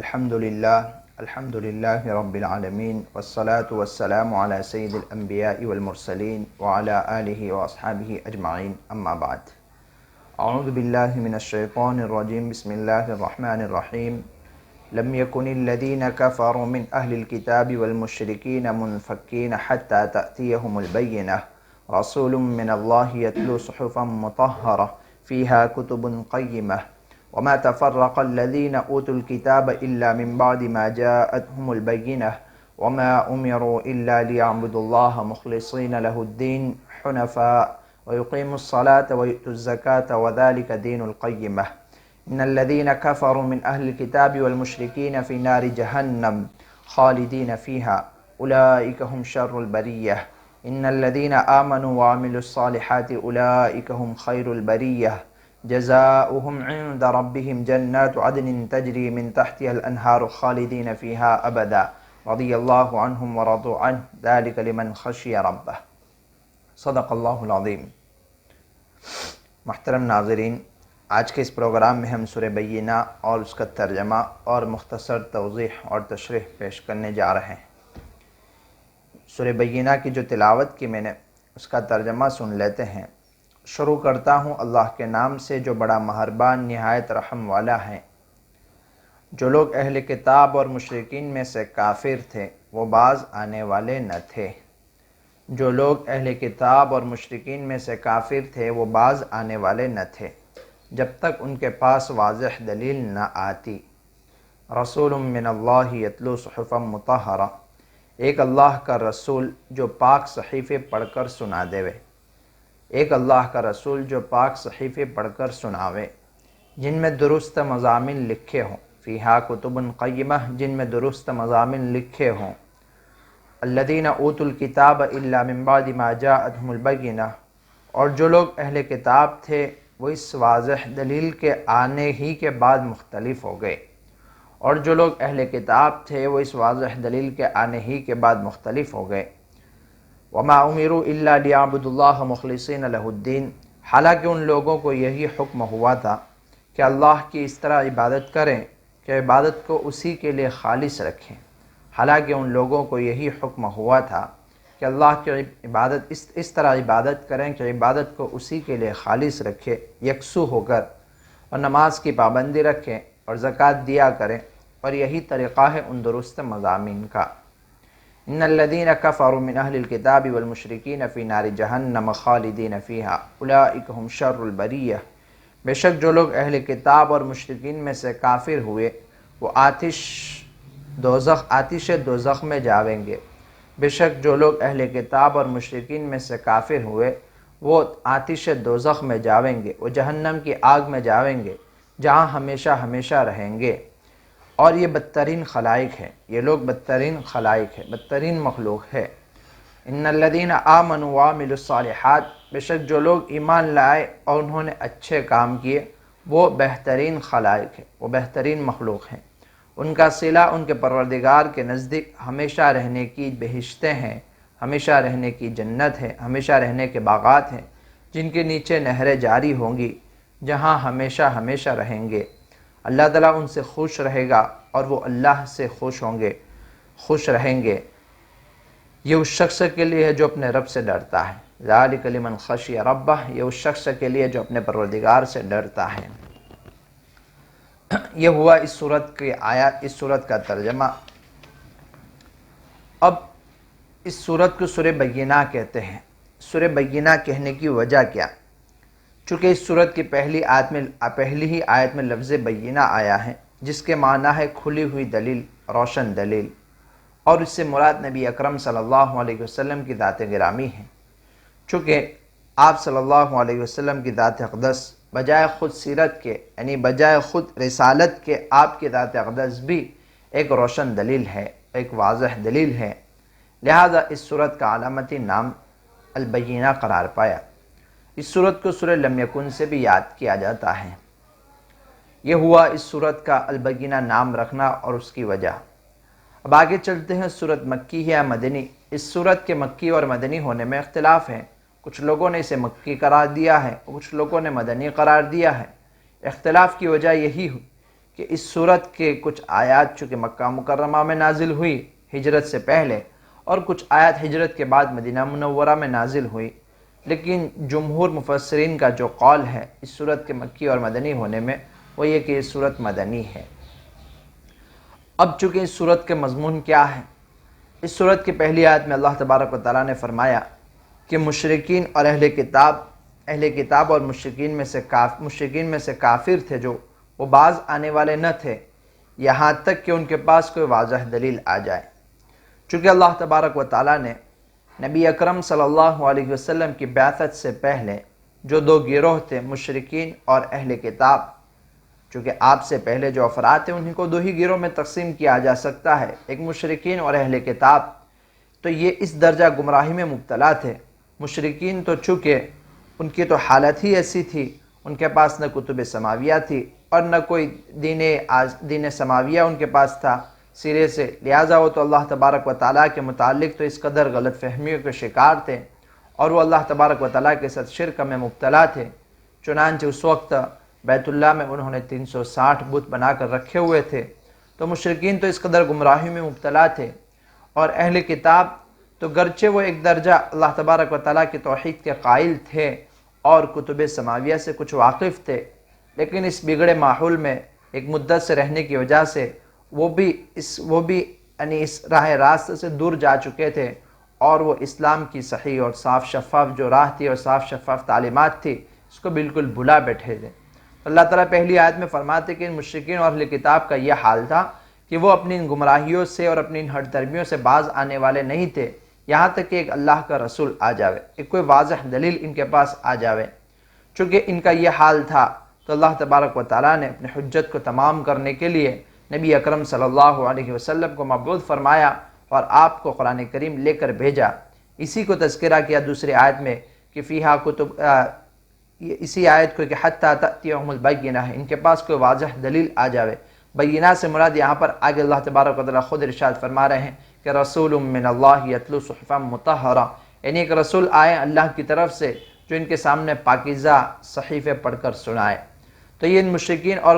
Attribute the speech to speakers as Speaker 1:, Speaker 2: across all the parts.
Speaker 1: الحمد للہ رب العالمین والصلاة والسلام علی سید الانبیاء والمرسلین وعلی آلہ واصحابہ اجمعین اما بعد اعوذ باللہ من الشیطان الرجیم بسم اللہ الرحمن الرحیم لم يكن الذين كفروا من أهل الكتاب والمشركين منفكين حتى تأتيهم البينة رسول من الله يتلو صحفا مطهرة فيها كتب قيمة وما تفرق الذين أوتوا الكتاب إلا من بعد ما جاءتهم البينة وما أمروا إلا ليعبدوا الله مخلصين له الدين حنفاء ويقيموا الصلاة ويؤتوا الزكاة وذلك دين القيمة إن الذين كفروا من أهل الكتاب والمشركين في نار جهنم خالدين فيها أولئك هم شر البرية إن الذين آمنوا وعملوا الصالحات أولئك هم خير البرية جزاؤهم عند ربهم جنات عدن تجري من تحتها الأنهار خالدين فيها أبدا رضي الله عنهم ورضوا عنه ذلك لمن خشي ربه صدق اللہ العظیم۔ محترم ناظرین، آج کے اس پروگرام میں ہم سورہ بینہ اور اس کا ترجمہ اور مختصر توضیح اور تشریح پیش کرنے جا رہے ہیں۔ سورہ بینہ کی جو تلاوت کی میں نے، اس کا ترجمہ سن لیتے ہیں۔ شروع کرتا ہوں اللہ کے نام سے جو بڑا مہربان نہایت رحم والا ہے۔ جو لوگ اہل کتاب اور مشرکین میں سے کافر تھے وہ باز آنے والے نہ تھے۔ جو لوگ اہل کتاب اور مشرکین میں سے کافر تھے وہ باز آنے والے نہ تھے جب تک ان کے پاس واضح دلیل نہ آتی۔ رسول من اللہ یتلو صحفا مطہرہ، ایک اللہ کا رسول جو پاک صحیفے پڑھ کر سنا دیوے، ایک اللہ کا رسول جو پاک صحیفے پڑھ کر سناوے جن میں درست مضامین لکھے ہوں، فیہا کتب قیمہ، جن میں درست مضامین لکھے ہوں۔ الذین اوتوا الکتاب الا من بعد ما جاءتهم البینہ، اور جو لوگ اہل کتاب تھے وہ اس واضح دلیل کے آنے ہی کے بعد مختلف ہو گئے، اور جو لوگ اہل کتاب تھے وہ اس واضح دلیل کے آنے ہی کے بعد مختلف ہو گئے۔ وما امروا الا ليعبدوا الله مخلصين له الدين، حالانکہ ان لوگوں کو یہی حکم ہوا تھا کہ اللہ کی اس طرح عبادت کریں کہ عبادت کو اسی کے لیے خالص رکھیں۔ حالانکہ ان لوگوں کو یہی حکم ہوا تھا کہ اللہ کی عبادت اس طرح عبادت کریں کہ عبادت کو اسی کے لیے خالص رکھے، یکسو ہو کر، اور نماز کی پابندی رکھیں اور زکوٰۃ دیا کریں، اور یہی طریقہ ہے ان درست مضامین کا۔ ان الذين كفروا من اهل الكتاب والمشركين في نار جہنم خالدین فيها اولئک هم شر البریہ، بے شک جو لوگ اہل کتاب اور مشرکین میں سے کافر ہوئے وہ آتش دوزخ میں جاویں گے۔ بے شک جو لوگ اہل کتاب اور مشرکین میں سے کافر ہوئے وہ آتش دوزخ میں جاویں گے، وہ جہنم کی آگ میں جاویں گے جہاں ہمیشہ ہمیشہ رہیں گے، اور یہ بدترین خلائق ہے، یہ لوگ بدترین خلائق ہے، بدترین مخلوق ہے۔ ان الذین آمنوا وعملوا الصالحات، بے شک جو لوگ ایمان لائے اور انہوں نے اچھے کام کیے وہ بہترین خلائق ہے، وہ بہترین مخلوق ہیں۔ ان کا صلہ ان کے پروردگار کے نزدیک ہمیشہ رہنے کی بہشتیں ہیں، ہمیشہ رہنے کی جنت ہے، ہمیشہ رہنے کے باغات ہیں جن کے نیچے نہریں جاری ہوں گی، جہاں ہمیشہ ہمیشہ رہیں گے۔ اللہ تعالیٰ ان سے خوش رہے گا اور وہ اللہ سے خوش ہوں گے، خوش رہیں گے۔ یہ اس شخص کے لیے ہے جو اپنے رب سے ڈرتا ہے۔ ذالک لمن خشی ربہ، یہ اس شخص کے لیے جو اپنے پروردگار سے ڈرتا ہے۔ یہ ہوا اس سورت کی آیات، اس سورت کا ترجمہ۔ اب اس سورت کو سورہ بینہ کہتے ہیں۔ سورہ بینہ کہنے کی وجہ کیا؟ چونکہ اس سورت کی پہلی ہی آیت میں لفظ بینہ آیا ہے جس کے معنی ہے کھلی ہوئی دلیل، روشن دلیل، اور اس سے مراد نبی اکرم صلی اللہ علیہ وسلم کی ذات گرامی ہے۔ چونکہ آپ صلی اللہ علیہ وسلم کی ذات اقدس بجائے خود سیرت کے، یعنی بجائے خود رسالت کے، آپ کی ذات اقدس بھی ایک روشن دلیل ہے، ایک واضح دلیل ہے، لہذا اس سورت کا علامتی نام البینہ قرار پایا۔ اس سورت کو سورہ لم یکن سے بھی یاد کیا جاتا ہے۔ یہ ہوا اس سورت کا البینہ نام رکھنا اور اس کی وجہ۔ اب آگے چلتے ہیں، سورت مکی ہے یا مدنی؟ اس سورت کے مکی اور مدنی ہونے میں اختلاف ہے۔ کچھ لوگوں نے اسے مکی قرار دیا ہے، کچھ لوگوں نے مدنی قرار دیا ہے۔ اختلاف کی وجہ یہی کہ اس صورت کے کچھ آیات چونکہ مکہ مکرمہ میں نازل ہوئی ہجرت سے پہلے، اور کچھ آیات ہجرت کے بعد مدینہ منورہ میں نازل ہوئی، لیکن جمہور مفسرین کا جو قول ہے اس صورت کے مکی اور مدنی ہونے میں وہ یہ کہ اس صورت مدنی ہے۔ اب چونکہ اس صورت کے مضمون کیا ہے، اس صورت کی پہلی آیت میں اللہ تبارک و تعالیٰ نے فرمایا کہ مشرکین اور اہل کتاب اور مشرکین میں سے کافر تھے جو وہ باز آنے والے نہ تھے یہاں تک کہ ان کے پاس کوئی واضح دلیل آ جائے۔ چونکہ اللہ تبارک و تعالیٰ نے نبی اکرم صلی اللہ علیہ وسلم کی بعثت سے پہلے جو دو گروہ تھے، مشرکین اور اہل کتاب، چونکہ آپ سے پہلے جو افراد تھے انہیں کو دو ہی گروہ میں تقسیم کیا جا سکتا ہے، ایک مشرکین اور اہل کتاب، تو یہ اس درجہ گمراہی میں مبتلا تھے۔ مشرکین تو چونکہ ان کی تو حالت ہی ایسی تھی، ان کے پاس نہ کتب سماویہ تھی اور نہ کوئی دین سماویہ ان کے پاس تھا سرے سے، لہٰذا وہ تو اللہ تبارک و تعالیٰ کے متعلق تو اس قدر غلط فہمیوں کے شکار تھے اور وہ اللہ تبارک و تعالیٰ کے ساتھ شرک میں مبتلا تھے۔ چنانچہ اس وقت بیت اللہ میں انہوں نے 360 بت بنا کر رکھے ہوئے تھے، تو مشرکین تو اس قدر گمراہی میں مبتلا تھے، اور اہل کتاب تو گرچہ وہ ایک درجہ اللہ تبارک و تعالیٰ کی توحید کے قائل تھے اور کتب سماویہ سے کچھ واقف تھے، لیکن اس بگڑے ماحول میں ایک مدت سے رہنے کی وجہ سے وہ بھی اس راہ راست سے دور جا چکے تھے، اور وہ اسلام کی صحیح اور صاف شفاف جو راہ تھی اور صاف شفاف تعلیمات تھی اس کو بالکل بھلا بیٹھے تھے۔ اللہ تعالیٰ پہلی آیت میں فرماتے کہ ان مشرکین اور اہل کتاب کا یہ حال تھا کہ وہ اپنی ان گمراہیوں سے اور اپنی ان ہٹ درمیوں سے باز آنے والے نہیں تھے یہاں تک کہ ایک اللہ کا رسول آ جاوے، ایک کوئی واضح دلیل ان کے پاس آ جاوے۔ چونکہ ان کا یہ حال تھا تو اللہ تبارک و تعالیٰ نے اپنی حجت کو تمام کرنے کے لیے نبی اکرم صلی اللہ علیہ وسلم کو مبعوث فرمایا اور آپ کو قرآن کریم لے کر بھیجا۔ اسی کو تذکرہ کیا دوسری آیت میں کہ فیہا کتب، اسی آیت کو کہ حتی تأتیہم البینہ، ان کے پاس کوئی واضح دلیل آ جاوے۔ بینہ سے مراد یہاں پر آگے اللہ تبارک و تعالیٰ خود ارشاد فرما رہے ہیں کہ رسول من اللہ یتلو صحفا مطہرہ، یعنی ایک رسول آئے اللہ کی طرف سے جو ان کے سامنے پاکیزہ صحیفے پڑھ کر سنائے۔ تو یہ ان مشرکین اور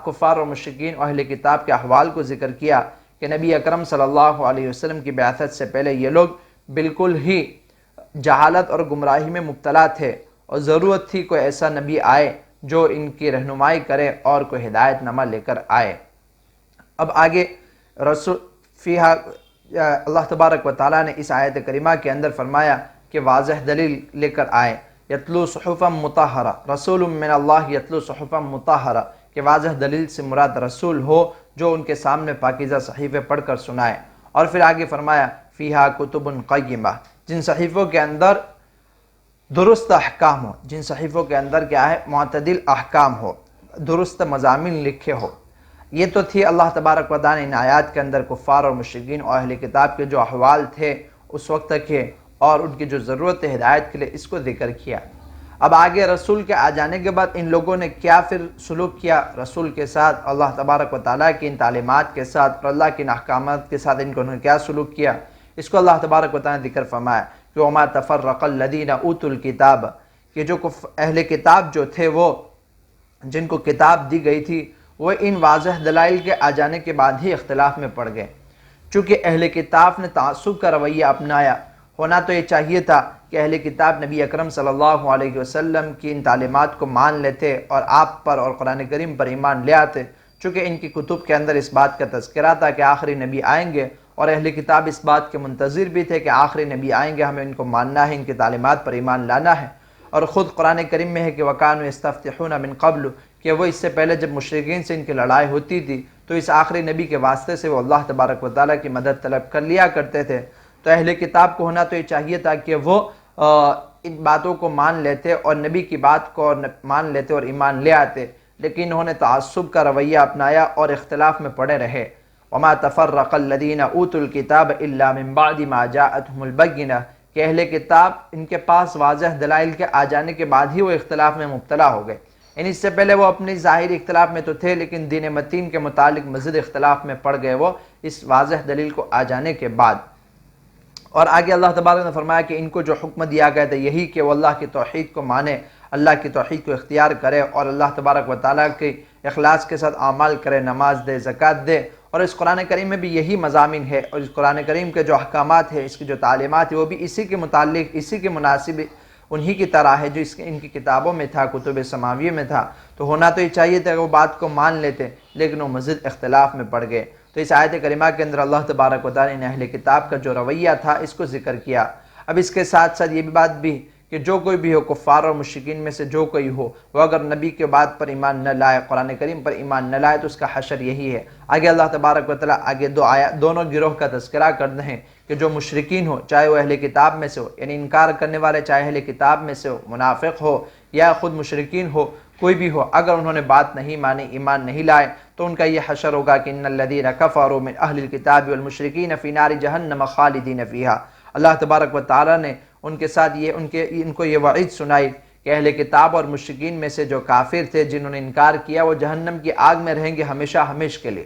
Speaker 1: کفار اور مشرکین اور اہل کتاب کے احوال کو ذکر کیا کہ نبی اکرم صلی اللہ علیہ وسلم کی بعثت سے پہلے یہ لوگ بالکل ہی جہالت اور گمراہی میں مبتلا تھے، اور ضرورت تھی کوئی ایسا نبی آئے جو ان کی رہنمائی کرے اور کوئی ہدایت نامہ لے کر آئے۔ اب آگے اللہ تبارک و تعالیٰ نے اس آیت کریمہ کے اندر فرمایا کہ واضح دلیل لے کر آئے، یتلو صحفا مطہرہ، رسول من اللہ یتلو صحفا مطہرہ، کہ واضح دلیل سے مراد رسول ہو جو ان کے سامنے پاکیزہ صحیفے پڑھ کر سنائے۔ اور پھر آگے فرمایا فیہا کتب قیمہ، جن صحیفوں کے اندر درست احکام ہو، جن صحیفوں کے اندر کیا ہے، معتدل احکام ہو، درست مضامین لکھے ہو۔ یہ تو تھی اللہ تبارک و تعالیٰ نے ان آیات کے اندر کفار اور مشرکین اور اہل کتاب کے جو احوال تھے اس وقت کے اور ان کی جو ضرورت ہے ہدایت کے لیے، اس کو ذکر کیا۔ اب آگے رسول کے آ جانے کے بعد ان لوگوں نے کیا پھر سلوک کیا رسول کے ساتھ، اللہ تبارک و تعالیٰ کی ان تعلیمات کے ساتھ اور اللہ کے ان احکامات کے ساتھ انہوں نے کیا سلوک کیا، اس کو اللہ تبارک و تعالیٰ نے ذکر فرمایا کہ وَمَا تَفَرَّقَ الَّذِينَ أُوتُوا الْكِتَابَ، کہ جو اہل کتاب جو تھے وہ جن کو کتاب دی گئی تھی وہ ان واضح دلائل کے آ جانے کے بعد ہی اختلاف میں پڑ گئے۔ چونکہ اہل کتاب نے تعصب کا رویہ اپنایا، ہونا تو یہ چاہیے تھا کہ اہل کتاب نبی اکرم صلی اللہ علیہ وسلم کی ان تعلیمات کو مان لیتے اور آپ پر اور قرآن کریم پر ایمان لے آتے، چونکہ ان کی کتب کے اندر اس بات کا تذکرہ تھا کہ آخری نبی آئیں گے، اور اہل کتاب اس بات کے منتظر بھی تھے کہ آخری نبی آئیں گے، ہمیں ان کو ماننا ہے، ان کی تعلیمات پر ایمان لانا ہے۔ اور خود قرآن کریم میں ہے کہ وَكَانُوا يَسْتَفْتِحُونَ مِن قَبْلُ، کہ وہ اس سے پہلے جب مشرکین سے ان کی لڑائی ہوتی تھی تو اس آخری نبی کے واسطے سے وہ اللہ تبارک و تعالیٰ کی مدد طلب کر لیا کرتے تھے۔ تو اہل کتاب کو ہونا تو یہ چاہیے تھا کہ وہ ان باتوں کو مان لیتے اور نبی کی بات کو مان لیتے اور ایمان لے آتے، لیکن انہوں نے تعصب کا رویہ اپنایا اور اختلاف میں پڑے رہے۔ وَمَا تَفَرَّقَ الَّذِينَ أُوتُوا الْكِتَابَ إِلَّا مِن بَعْدِ مَا جَاءَتْهُمُ الْبَيِّنَةُ، کہ اہل کتاب ان کے پاس واضح دلائل کے آ جانے کے بعد ہی وہ اختلاف میں مبتلا ہو گئے، یعنی اس سے پہلے وہ اپنی ظاہری اختلاف میں تو تھے لیکن دین متین کے متعلق مزید اختلاف میں پڑ گئے وہ اس واضح دلیل کو آ جانے کے بعد۔ اور آگے اللہ تبارک نے فرمایا کہ ان کو جو حکم دیا گیا تھا یہی کہ وہ اللہ کی توحید کو مانے، اللہ کی توحید کو اختیار کرے اور اللہ تبارک و تعالیٰ کی اخلاص کے ساتھ اعمال کرے، نماز دے، زکوٰۃ دے۔ اور اس قرآن کریم میں بھی یہی مضامین ہے، اور اس قرآن کریم کے جو احکامات ہیں، اس کی جو تعلیمات ہیں، وہ بھی اسی کے متعلق، اسی کے مناسب انہی کی طرح ہے جو ان کی کتابوں میں تھا، کتب سماویہ میں تھا۔ تو ہونا تو یہ چاہیے تھا کہ وہ بات کو مان لیتے، لیکن وہ مزید اختلاف میں پڑ گئے۔ تو اس آیت کریمہ کے اندر اللہ تبارک و تعالیٰ نے اہل کتاب کا جو رویہ تھا اس کو ذکر کیا۔ اب اس کے ساتھ ساتھ یہ بھی بات بھی کہ جو کوئی بھی ہو، کفار اور مشرکین میں سے جو کوئی ہو، وہ اگر نبی کے بات پر ایمان نہ لائے، قرآن کریم پر ایمان نہ لائے، تو اس کا حشر یہی ہے۔ آگے اللہ تبارک و تعالیٰ آگے دونوں گروہ کا تذکرہ کرتے ہیں کہ جو مشرکین ہو، چاہے وہ اہل کتاب میں سے ہو، یعنی انکار کرنے والے چاہے اہل کتاب میں سے ہو، منافق ہو یا خود مشرکین ہو، کوئی بھی ہو، اگر انہوں نے بات نہیں مانی، ایمان نہیں لائے، تو ان کا یہ حشر ہوگا کہ ان الذین کفروا من اہل الکتاب والمشرکین فی نار جہنم خالدین فیہا۔ اللہ تبارک و تعالیٰ نے ان کے ساتھ ان کو یہ وعید سنائی کہ اہل کتاب اور مشرکین میں سے جو کافر تھے، جنہوں نے انکار کیا، وہ جہنم کی آگ میں رہیں گے ہمیشہ ہمیشہ کے لیے۔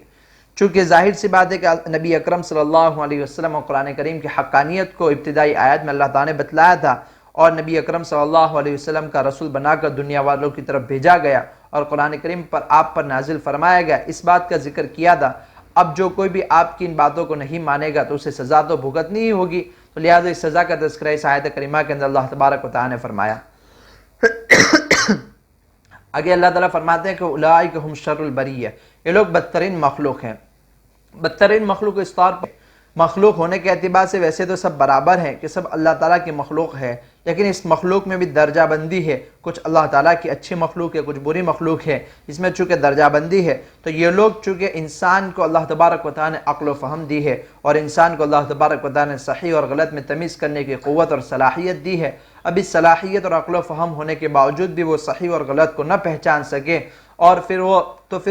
Speaker 1: چونکہ ظاہر سی بات ہے کہ نبی اکرم صلی اللہ علیہ وسلم اور قرآن کریم کی حقانیت کو ابتدائی آیات میں اللہ تعالیٰ نے بتلایا تھا، اور نبی اکرم صلی اللہ علیہ وسلم کا رسول بنا کر دنیا والوں کی طرف بھیجا گیا، اور قرآن کریم پر آپ پر نازل فرمایا گیا، اس بات کا ذکر کیا تھا۔ اب جو کوئی بھی آپ کی ان باتوں کو نہیں مانے گا تو اسے سزا تو بھگتنی ہی ہوگی، تو لہٰذا اس سزا کا تذکرہ اس آیت کریمہ کے اندر اللہ تبارک و تعالیٰ نے فرمایا۔ آگے اللہ تعالیٰ فرماتے ہیں کہ اولئک ھم شر البریہ، یہ لوگ بدترین مخلوق ہیں۔ بدترین مخلوق اس طور پر مخلوق ہونے کے اعتبار سے ویسے تو سب برابر ہیں کہ سب اللہ تعالیٰ کی مخلوق ہے، لیکن اس مخلوق میں بھی درجہ بندی ہے، کچھ اللہ تعالیٰ کی اچھی مخلوق ہے، کچھ بری مخلوق ہے، اس میں چونکہ درجہ بندی ہے۔ تو یہ لوگ چونکہ انسان کو اللہ تبارک و تعالیٰ نے عقل و فہم دی ہے، اور انسان کو اللہ تبارک و تعالیٰ نے صحیح اور غلط میں تمیز کرنے کی قوت اور صلاحیت دی ہے، اب اس صلاحیت اور عقل و فہم ہونے کے باوجود بھی وہ صحیح اور غلط کو نہ پہچان سکے، اور پھر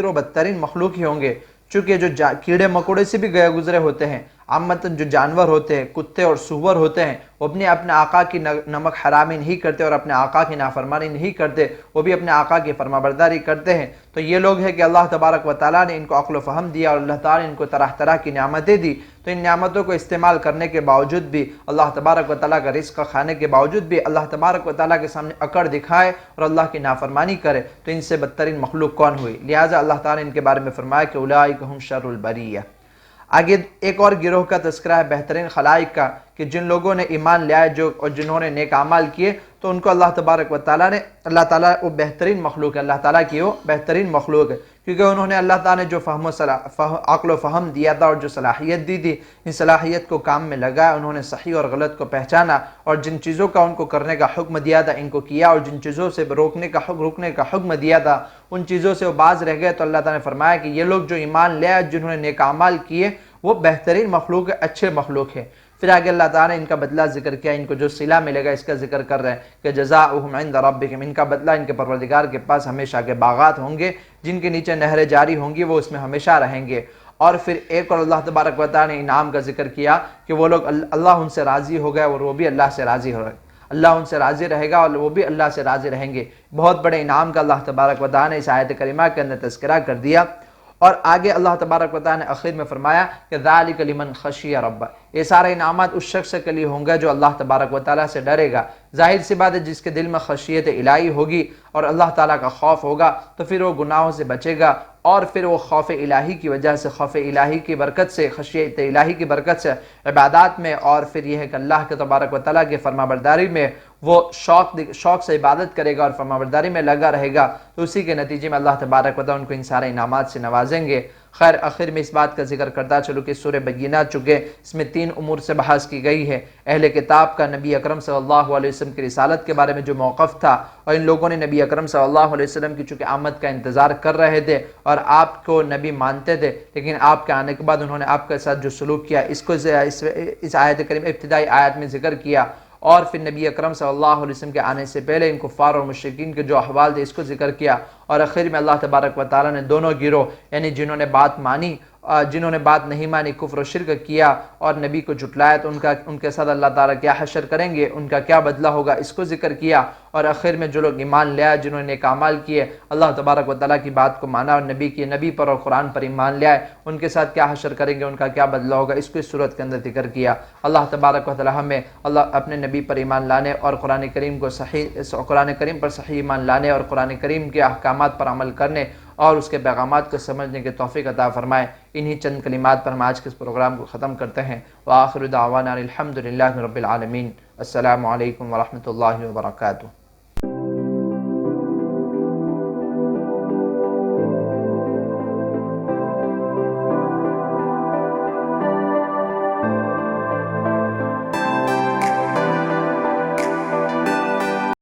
Speaker 1: وہ بدترین مخلوق ہی ہوں گے۔ چونکہ جو کیڑے مکوڑے سے بھی گئے گزرے ہوتے ہیں، عامتاً جو جانور ہوتے ہیں، کتے اور سور ہوتے ہیں، وہ اپنے آقا کی نمک حرامی نہیں کرتے اور اپنے آقا کی نافرمانی نہیں کرتے، وہ بھی اپنے آقا کی فرمانبرداری کرتے ہیں۔ تو یہ لوگ ہیں کہ اللہ تبارک و تعالیٰ نے ان کو عقل و فہم دیا، اور اللہ تعالیٰ نے ان کو طرح طرح کی نعمتیں دی، تو ان نعمتوں کو استعمال کرنے کے باوجود بھی، اللہ تبارک و تعالیٰ کا رزق کھانے کے باوجود بھی اللہ تبارک و تعالیٰ کے سامنے اکڑ دکھائے اور اللہ کی نافرمانی کرے، تو ان سے بدترین مخلوق کون ہوئی؟ لہٰذا اللہ تعالیٰ نے ان کے بارے میں فرمایا کہ اولئک ھم شر البریہ۔ آگے ایک اور گروہ کا تذکرہ ہے بہترین خلائق کا، کہ جن لوگوں نے ایمان لیا اور جنہوں نے نیک اعمال کیے، تو ان کو اللہ تبارک و تعالیٰ نے، اللہ تعالیٰ وہ بہترین مخلوق ہے، اللہ تعالیٰ کی وہ بہترین مخلوق ہے، کیونکہ انہوں نے اللہ تعالیٰ نے جو عقل و فہم دیا تھا اور جو صلاحیت دی تھی، ان صلاحیت کو کام میں لگایا، انہوں نے صحیح اور غلط کو پہچانا، اور جن چیزوں کا ان کو کرنے کا حکم دیا تھا ان کو کیا، اور جن چیزوں سے روکنے کا حکم دیا تھا ان چیزوں سے وہ باز رہ گئے۔ تو اللہ تعالیٰ نے فرمایا کہ یہ لوگ جو ایمان لے آئے، جنہوں نے نیک اعمال کیے، وہ بہترین مخلوق ہے، اچھے مخلوق ہے۔ پھر آگے اللہ تعالیٰ نے ان کا بدلہ ذکر کیا، ان کو جو صلہ ملے گا اس کا ذکر کر رہے ہیں کہ جزاؤہم عند ربہم، ان کا بدلہ ان کے پروردگار کے پاس ہمیشہ کے باغات ہوں گے جن کے نیچے نہریں جاری ہوں گی، وہ اس میں ہمیشہ رہیں گے۔ اور پھر ایک اور اللہ تبارک و تعالیٰ نے انعام کا ذکر کیا کہ وہ لوگ اللہ ان سے راضی ہو گئے اور وہ بھی اللہ سے راضی ہو گئے، اللہ ان سے راضی رہے گا اور وہ بھی اللہ سے راضی رہیں گے۔ بہت بڑے انعام کا اللہ تبارک و تعالیٰ نے اس آیت کریمہ کے اندر تذکرہ کر دیا۔ اور آگے اللہ تبارک و تعالیٰ نے آخر میں فرمایا کہ ذالک لمن خشی ربہ، یہ سارے انعامات اس شخص کے لیے ہوں گے جو اللہ تبارک و تعالیٰ سے ڈرے گا۔ ظاہر سی بات ہے جس کے دل میں خشیت الہی ہوگی اور اللہ تعالیٰ کا خوف ہوگا تو پھر وہ گناہوں سے بچے گا، اور پھر وہ خوف الہی کی وجہ سے، خوف الہی کی برکت سے، خشیت الہی کی برکت سے عبادات میں، اور پھر یہ ہے کہ اللہ کے تبارک و تعالیٰ کی فرمانبرداری میں وہ شوق سے عبادت کرے گا اور فرمانبرداری میں لگا رہے گا، تو اسی کے نتیجے میں اللہ تبارک و تعالیٰ ان کو ان سارے انعامات سے نوازیں گے۔ خیر آخر میں اس بات کا ذکر کرتا چلو کہ سورہ بینہ چکے اس میں 3 امور سے بحث کی گئی ہے۔ اہل کتاب کا نبی اکرم صلی اللہ علیہ وسلم کی رسالت کے بارے میں جو موقف تھا، اور ان لوگوں نے نبی اکرم صلی اللہ علیہ وسلم کی چونکہ آمد کا انتظار کر رہے تھے اور آپ کو نبی مانتے تھے، لیکن آپ کے آنے کے بعد انہوں نے آپ کے ساتھ جو سلوک کیا اس کو اس آیت کریم ابتدائی آیت میں ذکر کیا، اور پھر نبی اکرم صلی اللہ علیہ وسلم کے آنے سے پہلے ان کفار اور مشرکین کے جو احوال تھے اس کو ذکر کیا، اور آخر میں اللہ تبارک و تعالیٰ نے دونوں گروہ یعنی جنہوں نے بات مانی، جنہوں نے بات نہیں مانی، کفر و شرک کیا اور نبی کو جھٹلایا، تو ان کے ساتھ اللہ تعالیٰ کیا حشر کریں گے، ان کا کیا بدلہ ہوگا اس کو ذکر کیا، اور آخر میں جو لوگ ایمان لے آئے، جنہوں نے نیک اعمال کیے، اللہ تبارک و تعالیٰ کی بات کو مانا اور نبی پر اور قرآن پر ایمان لے آئے، ان کے ساتھ کیا حشر کریں گے، ان کا کیا بدلہ ہوگا، اس کو اس صورت کے اندر ذکر کیا۔ اللہ تبارک و تعالیٰ ہمیں اپنے نبی پر ایمان لانے اور قرآن کریم پر صحیح ایمان لانے اور قرآن کریم کے احکامات پر عمل کرنے اور اس کے پیغامات کو سمجھنے کی توفیق عطا فرمائے۔ انہی چند کلمات پر ہم آج کے اس پروگرام کو ختم کرتے ہیں۔ وآخر دعوانا الحمدللہ رب العالمین۔ السلام علیکم ورحمۃ اللہ وبرکاتہ۔